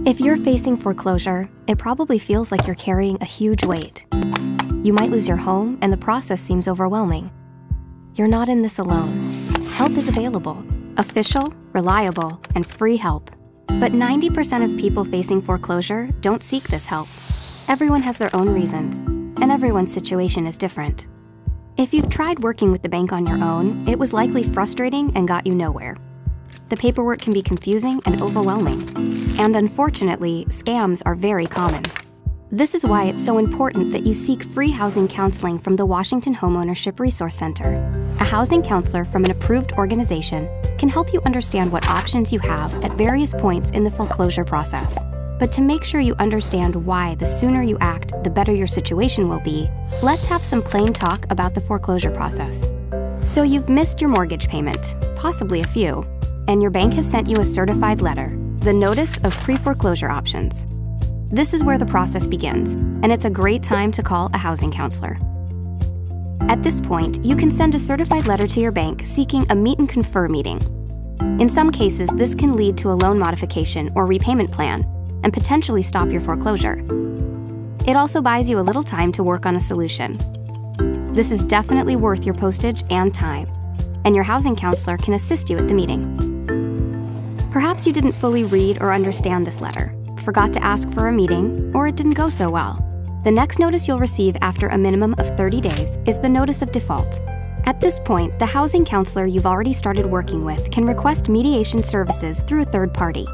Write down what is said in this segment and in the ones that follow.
If you're facing foreclosure, it probably feels like you're carrying a huge weight. You might lose your home and the process seems overwhelming. You're not in this alone. Help is available. Official, reliable, and free help. But 90% of people facing foreclosure don't seek this help. Everyone has their own reasons, and everyone's situation is different. If you've tried working with the bank on your own, it was likely frustrating and got you nowhere. The paperwork can be confusing and overwhelming. And unfortunately, scams are very common. This is why it's so important that you seek free housing counseling from the Washington Homeownership Resource Center. A housing counselor from an approved organization can help you understand what options you have at various points in the foreclosure process. But to make sure you understand why the sooner you act, the better your situation will be, let's have some plain talk about the foreclosure process. So you've missed your mortgage payment, possibly a few, and your bank has sent you a certified letter, the Notice of Pre-Foreclosure Options. This is where the process begins, and it's a great time to call a housing counselor. At this point, you can send a certified letter to your bank seeking a meet and confer meeting. In some cases, this can lead to a loan modification or repayment plan and potentially stop your foreclosure. It also buys you a little time to work on a solution. This is definitely worth your postage and time, and your housing counselor can assist you at the meeting. Perhaps you didn't fully read or understand this letter, forgot to ask for a meeting, or it didn't go so well. The next notice you'll receive after a minimum of 30 days is the Notice of Default. At this point, the housing counselor you've already started working with can request mediation services through a third party.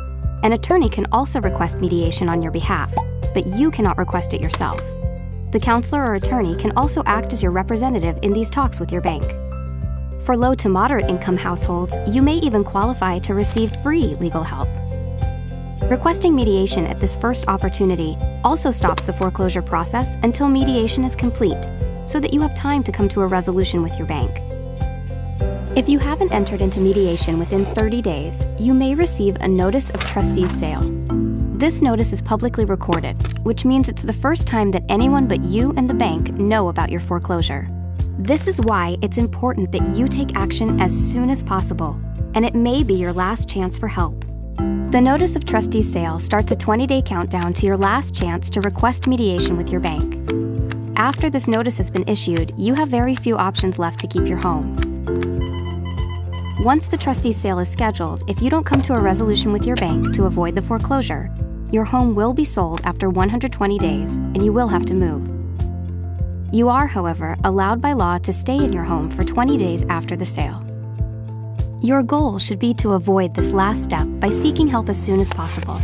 An attorney can also request mediation on your behalf, but you cannot request it yourself. The counselor or attorney can also act as your representative in these talks with your bank. For low to moderate income households, you may even qualify to receive free legal help. Requesting mediation at this first opportunity also stops the foreclosure process until mediation is complete, so that you have time to come to a resolution with your bank. If you haven't entered into mediation within 30 days, you may receive a Notice of Trustee's Sale. This notice is publicly recorded, which means it's the first time that anyone but you and the bank know about your foreclosure. This is why it's important that you take action as soon as possible, and it may be your last chance for help. The Notice of Trustee's Sale starts a 20-day countdown to your last chance to request mediation with your bank. After this notice has been issued, you have very few options left to keep your home. Once the trustee's sale is scheduled, if you don't come to a resolution with your bank to avoid the foreclosure, your home will be sold after 120 days and you will have to move. You are, however, allowed by law to stay in your home for 20 days after the sale. Your goal should be to avoid this last step by seeking help as soon as possible.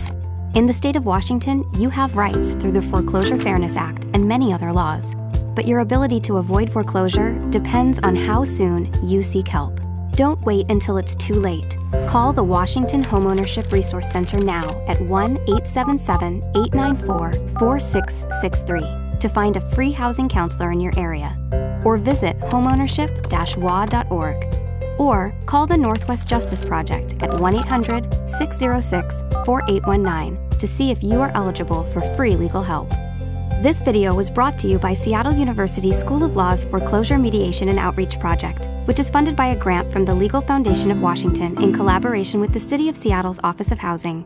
In the state of Washington, you have rights through the Foreclosure Fairness Act and many other laws, but your ability to avoid foreclosure depends on how soon you seek help. Don't wait until it's too late. Call the Washington Homeownership Resource Center now at 1-877-894-4663 to find a free housing counselor in your area, or visit homeownership-wa.org. Or call the Northwest Justice Project at 1-800-606-4819 to see if you are eligible for free legal help. This video was brought to you by Seattle University School of Law's Foreclosure Mediation and Outreach Project, which is funded by a grant from the Legal Foundation of Washington in collaboration with the City of Seattle's Office of Housing.